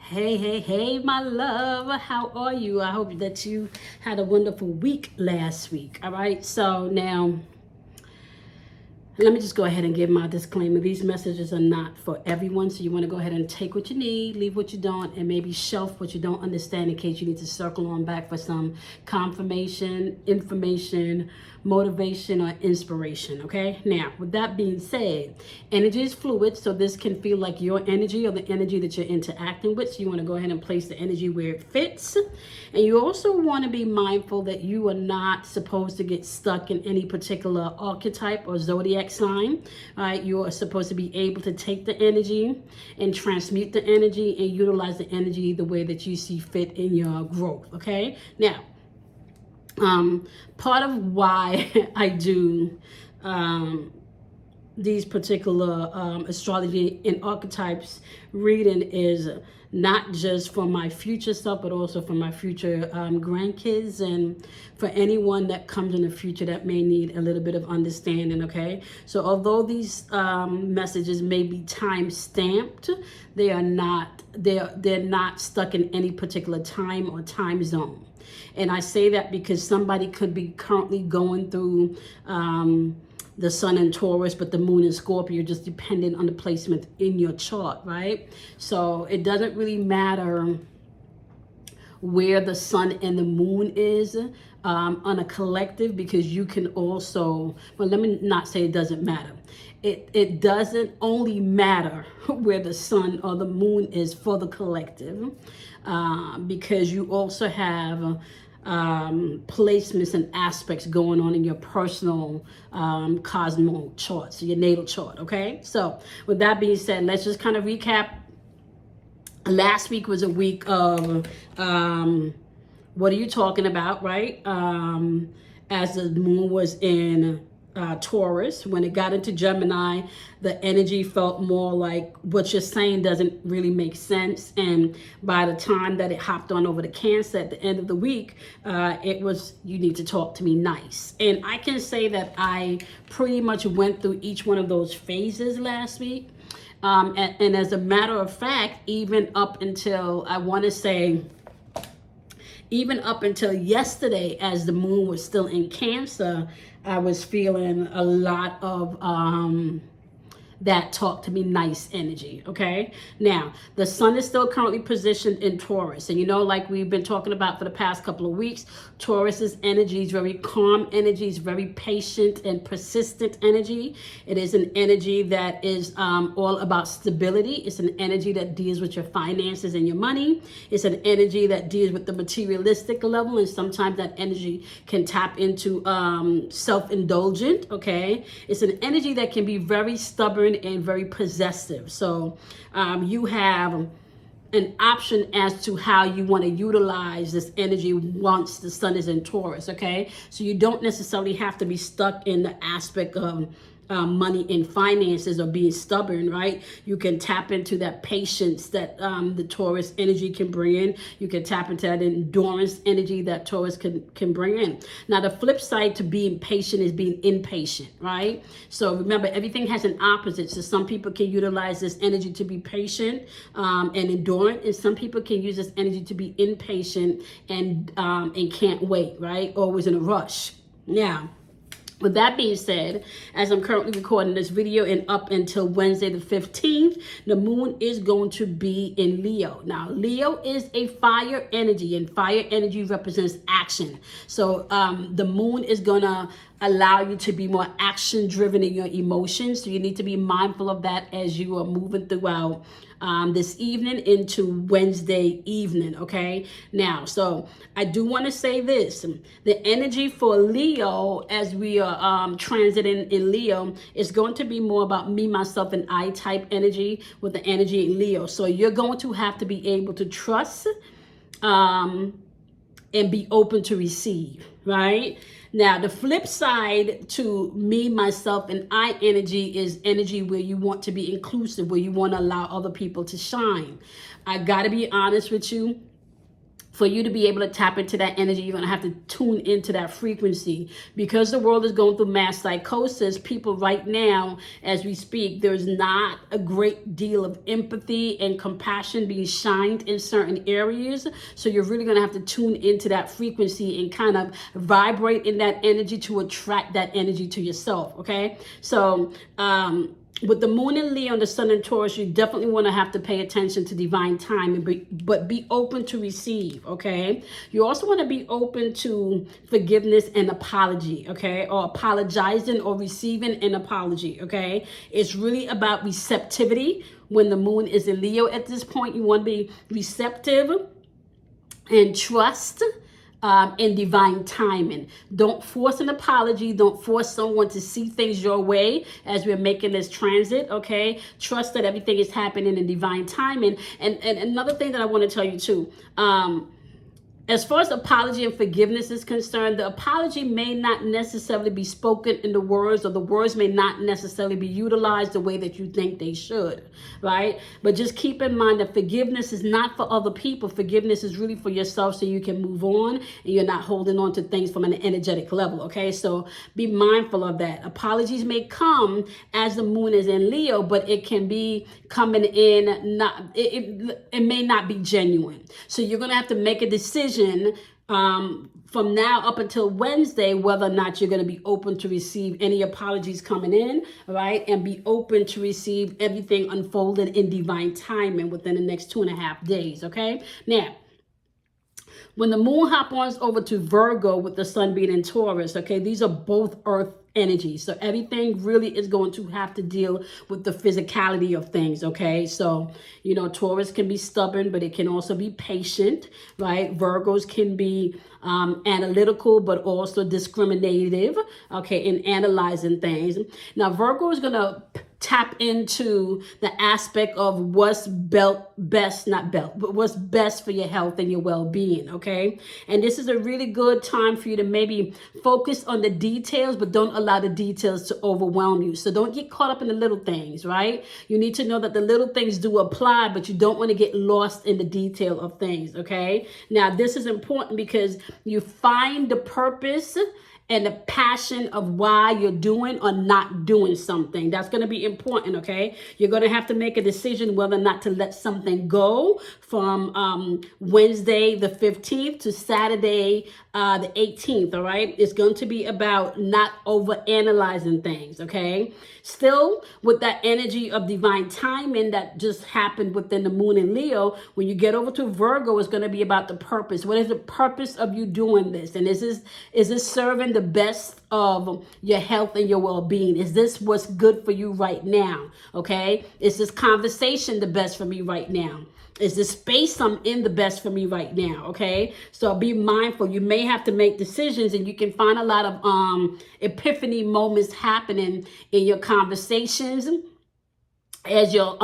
Hey, my love. How are you? I hope that you had a wonderful week last week. All right. So now, let me just go ahead and give my disclaimer. These messages are not for everyone. So you want to go ahead and take what you need, leave what you don't, and maybe shelf what you don't understand in case you need to circle on back for some confirmation, information, motivation, or inspiration. Okay. Now, with that being said, energy is fluid. So this can feel like your energy or the energy that you're interacting with. So you want to go ahead and place the energy where it fits. And you also want to be mindful that you are not supposed to get stuck in any particular archetype or zodiac sign. All right. You are supposed to be able to take the energy and transmute the energy and utilize the energy the way that you see fit in your growth. Okay. Now, part of why I do these particular astrology and archetypes reading is not just for my future stuff, but also for my future grandkids and for anyone that comes in the future that may need a little bit of understanding. Okay, so although these messages may be time stamped, they're not stuck in any particular time or time zone. And I say that because somebody could be currently going through the sun in Taurus, but the moon in Scorpio, just depending on the placement in your chart, right? So it doesn't really matter where the sun and the moon is on a collective, because you can also, well, let me not say it doesn't matter. It doesn't only matter where the sun or the moon is for the collective, because you also have placements and aspects going on in your personal cosmo chart, so your natal chart. Okay, so with that being said, let's just kind of recap. Last week was a week of what are you talking about, right? As the moon was in Taurus. When it got into Gemini, the energy felt more like what you're saying doesn't really make sense. And by the time that it hopped on over to Cancer at the end of the week, it was, you need to talk to me nice. And I can say that I pretty much went through each one of those phases last week. And as a matter of fact, even up until, I want to say, even up until yesterday, as the moon was still in Cancer, I was feeling a lot of that talk to me nice energy. Okay, now the sun is still currently positioned in Taurus, and you know, like we've been talking about for the past couple of weeks, Taurus's energy is very calm energy, is very patient and persistent energy. It is an energy that is all about stability. It's an energy that deals with your finances and your money. It's an energy that deals with the materialistic level, and sometimes that energy can tap into self-indulgent. Okay, it's an energy that can be very stubborn and very possessive. So you have an option as to how you want to utilize this energy once the sun is in Taurus. Okay, so you don't necessarily have to be stuck in the aspect of money and finances or being stubborn, right? You can tap into that patience that the Taurus energy can bring in. You can tap into that endurance energy that Taurus can bring in. Now, the flip side to being patient is being impatient, right? So remember, everything has an opposite. So some people can utilize this energy to be patient and endurant, and some people can use this energy to be impatient and can't wait, right? Always in a rush. Now, with that being said, as I'm currently recording this video and up until Wednesday the 15th, the moon is going to be in Leo. Now, Leo is a fire energy, and fire energy represents action. So the moon is going to allow you to be more action driven in your emotions. So you need to be mindful of that as you are moving throughout this evening into Wednesday evening. Okay, now, so I do want to say this: the energy for Leo as we are transiting in Leo is going to be more about me, myself, and I type energy with the energy in Leo. So you're going to have to be able to trust and be open to receive, right? Now, the flip side to me, myself, and I energy is energy where you want to be inclusive, where you want to allow other people to shine. I got to be honest with you. For you to be able to tap into that energy, you're going to have to tune into that frequency. Because the world is going through mass psychosis, people right now, as we speak, there's not a great deal of empathy and compassion being shined in certain areas. So you're really going to have to tune into that frequency and kind of vibrate in that energy to attract that energy to yourself, okay? So, with the moon in Leo and the sun in Taurus, you definitely want to have to pay attention to divine timing, but be open to receive, okay? You also want to be open to forgiveness and apology, okay? Or apologizing or receiving an apology, okay? It's really about receptivity. When the moon is in Leo at this point, you want to be receptive and trust in divine timing. Don't force an apology. Don't force someone to see things your way as we're making this transit, okay? Trust that everything is happening in divine timing. And another thing that I want to tell you too, as far as apology and forgiveness is concerned, the apology may not necessarily be spoken in the words, or the words may not necessarily be utilized the way that you think they should, right? But just keep in mind that forgiveness is not for other people. Forgiveness is really for yourself, so you can move on and you're not holding on to things from an energetic level, okay? So be mindful of that. Apologies may come as the moon is in Leo, but it can be coming in, it may not be genuine. So you're going to have to make a decision from now up until Wednesday whether or not you're going to be open to receive any apologies coming in, right? And be open to receive everything unfolded in divine timing within the next 2.5 days, okay? Now, when the moon hop-ons over to Virgo with the sun being in Taurus, okay, these are both earth energy. So everything really is going to have to deal with the physicality of things, okay? So, you know, Taurus can be stubborn, but it can also be patient, right? Virgos can be analytical, but also discriminative, okay, in analyzing things. Now, Virgo is going to tap into the aspect of what's best for your health and your well-being, okay? And this is a really good time for you to maybe focus on the details, but don't allow the details to overwhelm you. So don't get caught up in the little things, right? You need to know that the little things do apply, but you don't want to get lost in the detail of things, okay? Now, this is important because you find the purpose and the passion of why you're doing or not doing something. That's going to be important, okay? You're going to have to make a decision whether or not to let something go from Wednesday the 15th to Saturday the 18th, all right? It's going to be about not over-analyzing things, okay? Still, with that energy of divine timing that just happened within the moon in Leo, when you get over to Virgo, it's going to be about the purpose. What is the purpose of you doing this? And is this serving the best of your health and your well-being? Is this what's good for you right now? Okay? Is this conversation the best for me right now? Is the space I'm in the best for me right now? Okay? So be mindful. You may have to make decisions, and you can find a lot of epiphany moments happening in your conversations as you're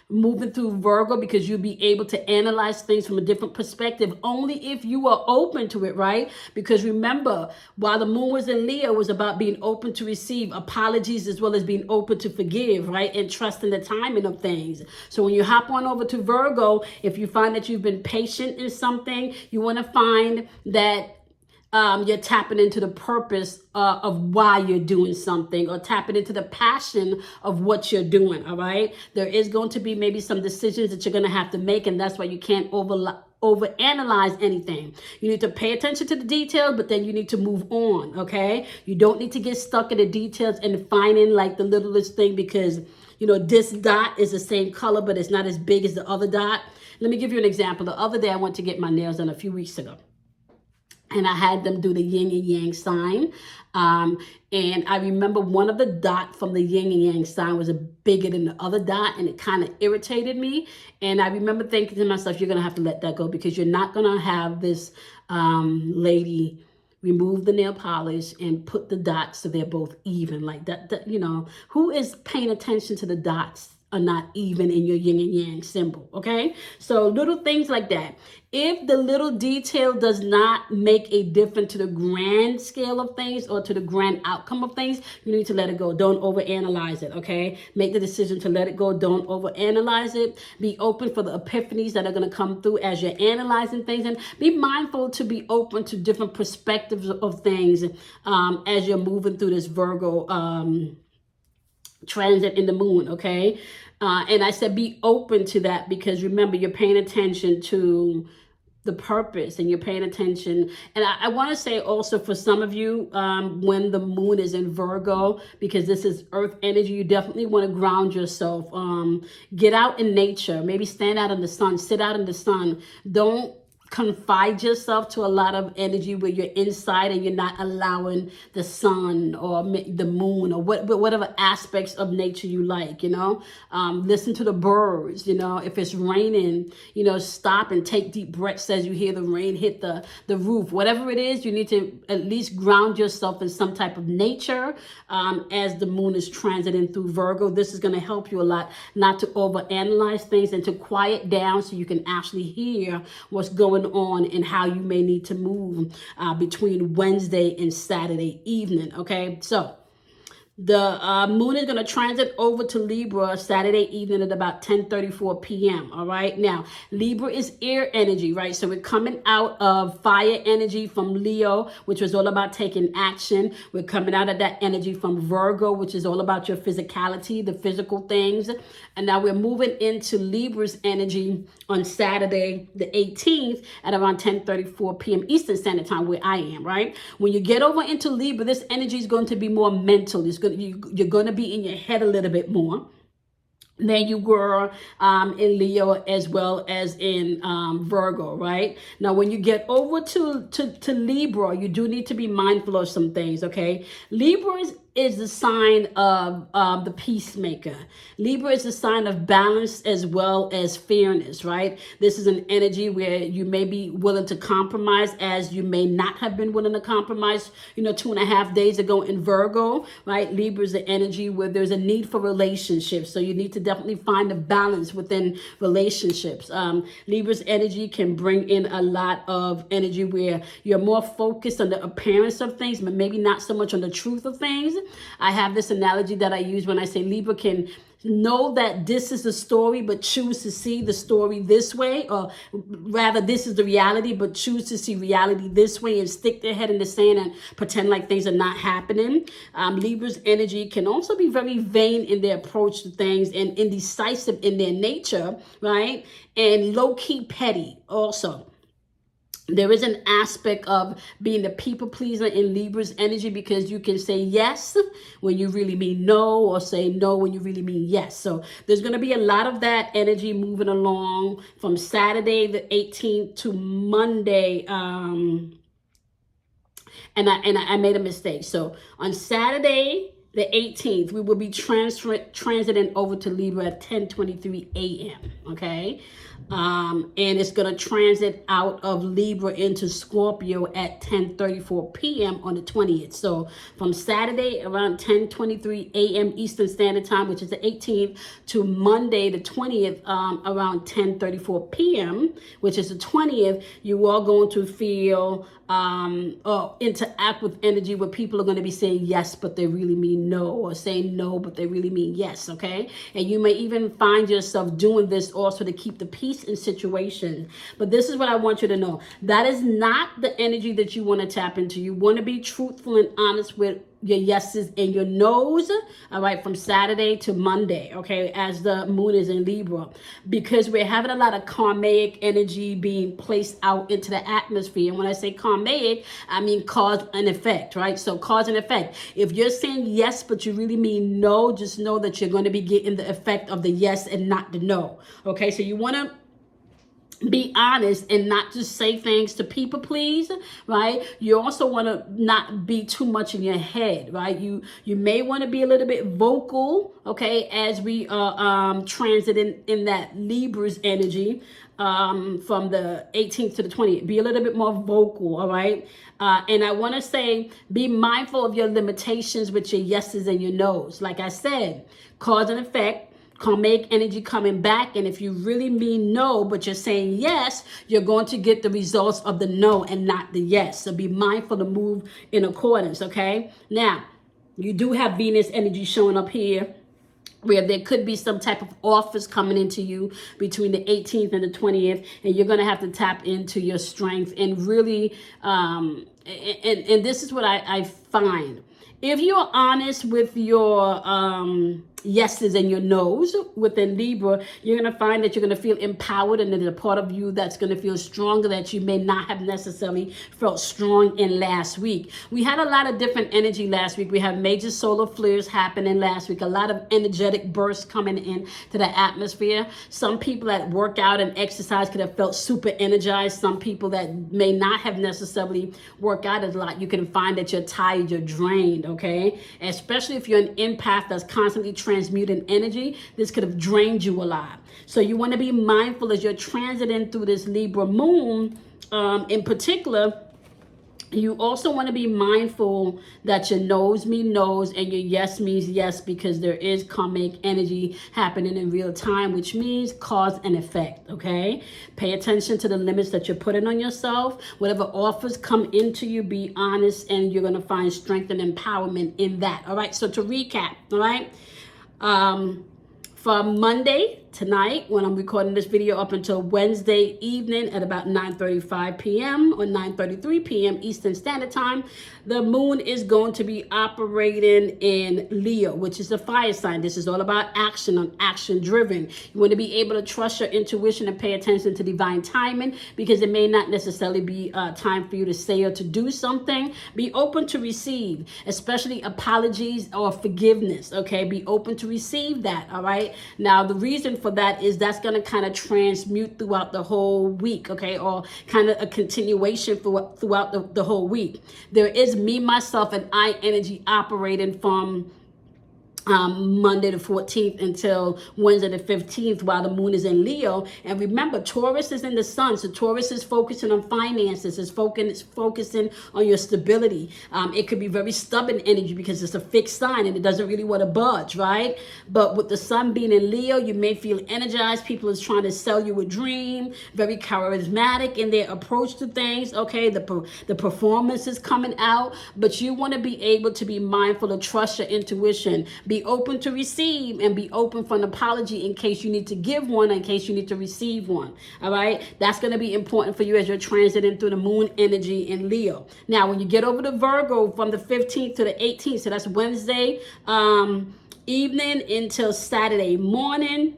moving through Virgo, because you'll be able to analyze things from a different perspective only if you are open to it, right? Because remember, while the moon was in Leo, it was about being open to receive apologies as well as being open to forgive, right? And trusting the timing of things. So when you hop on over to Virgo, if you find that you've been patient in something, you want to find that you're tapping into the purpose of why you're doing something, or tapping into the passion of what you're doing, all right? There is going to be maybe some decisions that you're going to have to make, and that's why you can't overanalyze anything. You need to pay attention to the details, but then you need to move on, okay? You don't need to get stuck in the details and finding like the littlest thing, because, you know, this dot is the same color, but it's not as big as the other dot. Let me give you an example. The other day I went to get my nails done a few weeks ago, and I had them do the yin and yang sign. And I remember one of the dots from the yin and yang sign was bigger than the other dot, and it kind of irritated me. And I remember thinking to myself, you're going to have to let that go, because you're not going to have this lady remove the nail polish and put the dots so they're both even like that. You know, who is paying attention to the dots are not even in your yin and yang symbol, okay? So little things like that. If the little detail does not make a difference to the grand scale of things or to the grand outcome of things, you need to let it go. Don't overanalyze it, okay? Make the decision to let it go. Don't overanalyze it. Be open for the epiphanies that are going to come through as you're analyzing things, and be mindful to be open to different perspectives of things as you're moving through this Virgo transit in the moon, okay? And I said be open to that, because remember, you're paying attention to the purpose, and you're paying attention. And I want to say also, for some of you, when the moon is in Virgo, because this is earth energy, you definitely want to ground yourself. Get out in nature, maybe stand out in the sun, sit out in the sun. Don't confide yourself to a lot of energy where you're inside and you're not allowing the sun or the moon or whatever aspects of nature you like, listen to the birds. If it's raining, stop and take deep breaths as you hear the rain hit the roof. Whatever it is, you need to at least ground yourself in some type of nature as the moon is transiting through Virgo. This is going to help you a lot not to overanalyze things and to quiet down so you can actually hear what's going on and how you may need to move between Wednesday and Saturday evening. Okay, so the moon is going to transit over to Libra Saturday evening at about 10:34 p.m. All right. Now, Libra is air energy, right? So we're coming out of fire energy from Leo, which was all about taking action. We're coming out of that energy from Virgo, which is all about your physicality, the physical things. And now we're moving into Libra's energy on Saturday, the 18th at around 10:34 p.m. Eastern Standard Time, where I am, right? When you get over into Libra, this energy is going to be more mental. You're going to be in your head a little bit more than you were in Leo as well as in Virgo, right? Now, when you get over to Libra, you do need to be mindful of some things, okay? Libra is the sign of the peacemaker. Libra is a sign of balance as well as fairness, right? This is an energy where you may be willing to compromise, as you may not have been willing to compromise, 2.5 days ago in Virgo, right? Libra is the energy where there's a need for relationships. So you need to definitely find a balance within relationships. Libra's energy can bring in a lot of energy where you're more focused on the appearance of things, but maybe not so much on the truth of things. I have this analogy that I use when I say Libra can know that this is the story, but choose to see the story this way, or rather this is the reality, but choose to see reality this way and stick their head in the sand and pretend like things are not happening. Libra's energy can also be very vain in their approach to things and indecisive in their nature, right? And low-key petty also. There is an aspect of being the people pleaser in Libra's energy, because you can say yes when you really mean no, or say no when you really mean yes. So there's going to be a lot of that energy moving along from Saturday the 18th to Monday. And I made a mistake. So on Saturday the 18th, we will be transiting over to Libra at 10:23 a.m. Okay. And it's going to transit out of Libra into Scorpio at 10:34 p.m. on the 20th. So from Saturday around 10:23 a.m. Eastern Standard Time, which is the 18th, to Monday the 20th around 10:34 p.m., which is the 20th, you are going to feel or interact with energy where people are going to be saying yes, but they really mean no, or saying no, but they really mean yes, okay? And you may even find yourself doing this also to keep the peace in situations. But this is what I want you to know. That is not the energy that you want to tap into. You want to be truthful and honest with your yeses and your nos, all right, from Saturday to Monday, okay, as the moon is in Libra, because we're having a lot of karmic energy being placed out into the atmosphere. And when I say karmic, I mean cause and effect, right? So cause and effect. If you're saying yes, but you really mean no, just know that you're going to be getting the effect of the yes and not the no, okay? So you want to be honest and not just say things to people please, right? You also want to not be too much in your head, right? You may want to be a little bit vocal, okay, as we are transiting in that Libra's energy from the 18th to the 20th. Be a little bit more vocal, all right? And I want to say, be mindful of your limitations with your yeses and your nos. Like I said, cause and effect. karmic energy coming back. And if you really mean no, but you're saying yes, you're going to get the results of the no and not the yes. So be mindful to move in accordance, okay? Now, you do have Venus energy showing up here, where there could be some type of offers coming into you between the 18th and the 20th, and you're going to have to tap into your strength and really, and this is what I find. If you're honest with your yeses and your nos within Libra, you're going to find that you're going to feel empowered, and there's a part of you that's going to feel stronger that you may not have necessarily felt strong in last week. We had a lot of different energy last week. We had major solar flares happening last week, a lot of energetic bursts coming in to the atmosphere. Some people that work out and exercise could have felt super energized. Some people that may not have necessarily worked out a lot, you can find that you're tired, you're drained, okay? Especially if you're an empath that's constantly transmuting energy, this could have drained you a lot. So you want to be mindful as you're transiting through this Libra moon, in particular. You also want to be mindful that your no's mean no's and your yes means yes, because there is karmic energy happening in real time, which means cause and effect, okay? Pay attention to the limits that you're putting on yourself. Whatever offers come into you, be honest, and you're going to find strength and empowerment in that, all right? So to recap, all right? From Monday tonight, when I'm recording this video, up until Wednesday evening at about 9:35 p.m. or 9:33 p.m. Eastern Standard Time, the moon is going to be operating in Leo, which is a fire sign. This is all about action, and action driven. You want to be able to trust your intuition and pay attention to divine timing, because it may not necessarily be time for you to say or to do something. Be open to receive, especially apologies or forgiveness, okay? Be open to receive that, all right? Now, the reason for that is that's going to kind of transmute throughout the whole week, okay, or kind of a continuation throughout the whole week. There is me, myself, and I energy operating from Monday the 14th until Wednesday the 15th, while the moon is in Leo. And remember, Taurus is in the sun, so Taurus is focusing on finances, is focusing on your stability. It could be very stubborn energy because it's a fixed sign and it doesn't really want to budge, right? But with the sun being in Leo, you may feel energized. People is trying to sell you a dream, very charismatic in their approach to things, okay? The performance is coming out, but you want to be able to be mindful to trust your intuition. Be open to receive, and be open for an apology in case you need to give one, in case you need to receive one. All right, that's going to be important for you as you're transiting through the moon energy in Leo. Now, when you get over to Virgo from the 15th to the 18th, so that's Wednesday evening until Saturday morning,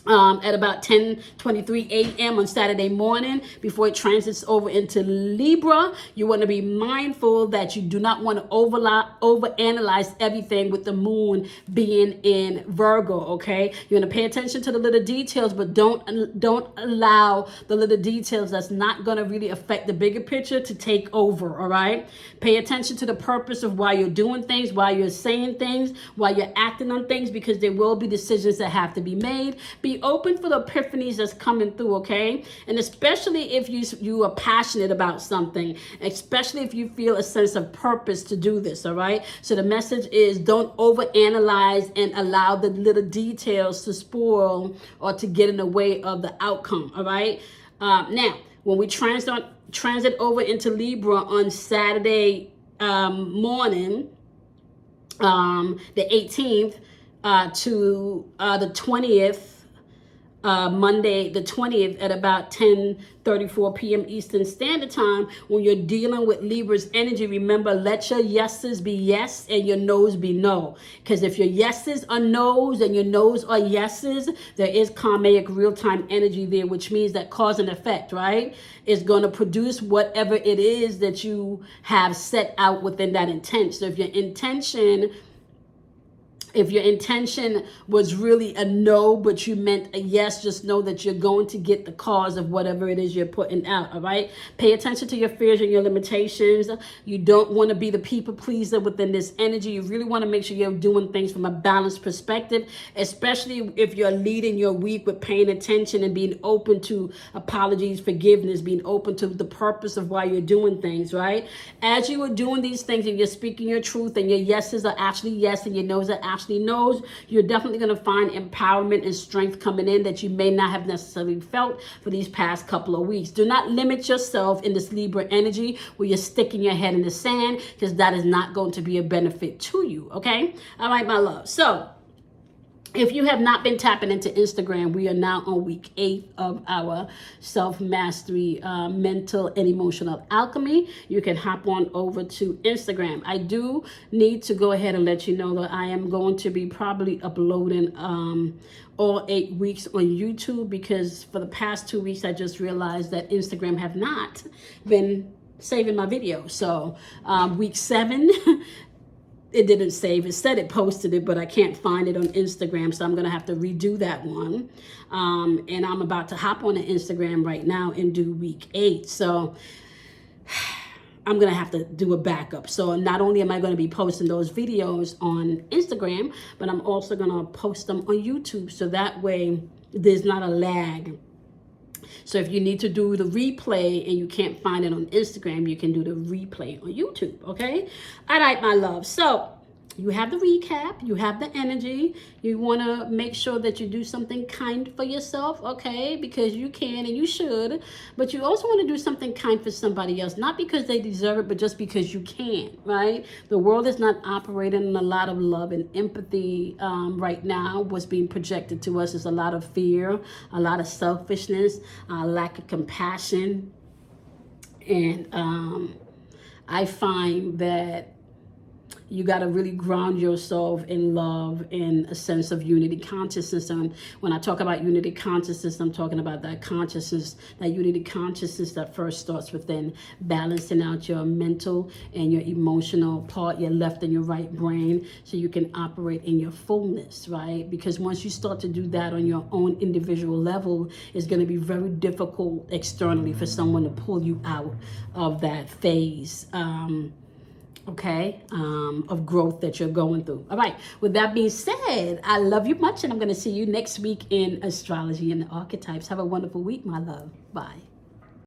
at about 10:23 a.m. on Saturday morning, before it transits over into Libra. You want to be mindful that you do not want to overanalyze everything with the moon being in Virgo, okay? You want to pay attention to the little details, but don't allow the little details that's not going to really affect the bigger picture to take over, all right? Pay attention to the purpose of why you're doing things, why you're saying things, why you're acting on things, because there will be decisions that have to be made. Be open for the epiphanies that's coming through, okay? And especially if you are passionate about something, especially if you feel a sense of purpose to do this, all right? So the message is, don't overanalyze and allow the little details to spoil or to get in the way of the outcome, all right? Now, when we transit over into Libra on Saturday morning, the 18th to the 20th, Monday the 20th at about 10:34 p.m. Eastern Standard Time. When you're dealing with Libra's energy, remember, let your yeses be yes and your no's be no. Because if your yeses are no's and your no's are yeses, there is karmic real-time energy there, which means that cause and effect, right, is going to produce whatever it is that you have set out within that intent. So if your intention was really a no, but you meant a yes, just know that you're going to get the cause of whatever it is you're putting out, all right? Pay attention to your fears and your limitations. You don't want to be the people pleaser within this energy. You really want to make sure you're doing things from a balanced perspective, especially if you're leading your week with paying attention and being open to apologies, forgiveness, being open to the purpose of why you're doing things, right? As you are doing these things and you're speaking your truth and your yeses are actually yes and your no's are actually actually knows. You're definitely going to find empowerment and strength coming in that you may not have necessarily felt for these past couple of weeks. Do not limit yourself in this Libra energy where you're sticking your head in the sand, because that is not going to be a benefit to you, okay? All right, my love. So if you have not been tapping into Instagram, we are now on week 8 of our self-mastery, mental and emotional alchemy. You can hop on over to Instagram. I do need to go ahead and let you know that I am going to be probably uploading all 8 weeks on YouTube, because for the past 2 weeks, I just realized that Instagram have not been saving my video. So week 7, it didn't save. It said it posted it, but I can't find it on Instagram, so I'm going to have to redo that one. And I'm about to hop on the Instagram right now and do week 8. So I'm going to have to do a backup. So not only am I going to be posting those videos on Instagram, but I'm also going to post them on YouTube. So that way there's not a lag. So if you need to do the replay and you can't find it on Instagram, you can do the replay on YouTube, okay? All right, my love. So you have the recap, you have the energy. You want to make sure that you do something kind for yourself, okay? Because you can and you should. But you also want to do something kind for somebody else, not because they deserve it, but just because you can, right? The world is not operating in a lot of love and empathy right now. What's being projected to us is a lot of fear, a lot of selfishness, a lack of compassion. And I find that you got to really ground yourself in love and a sense of unity consciousness. And when I talk about unity consciousness, I'm talking about that consciousness, that unity consciousness that first starts within, balancing out your mental and your emotional part, your left and your right brain, so you can operate in your fullness, right? Because once you start to do that on your own individual level, it's going to be very difficult externally for someone to pull you out of that phase. Of growth that you're going through. All right, with that being said, I love you much, and I'm going to see you next week in Astrology and the Archetypes. Have a wonderful week, my love. Bye.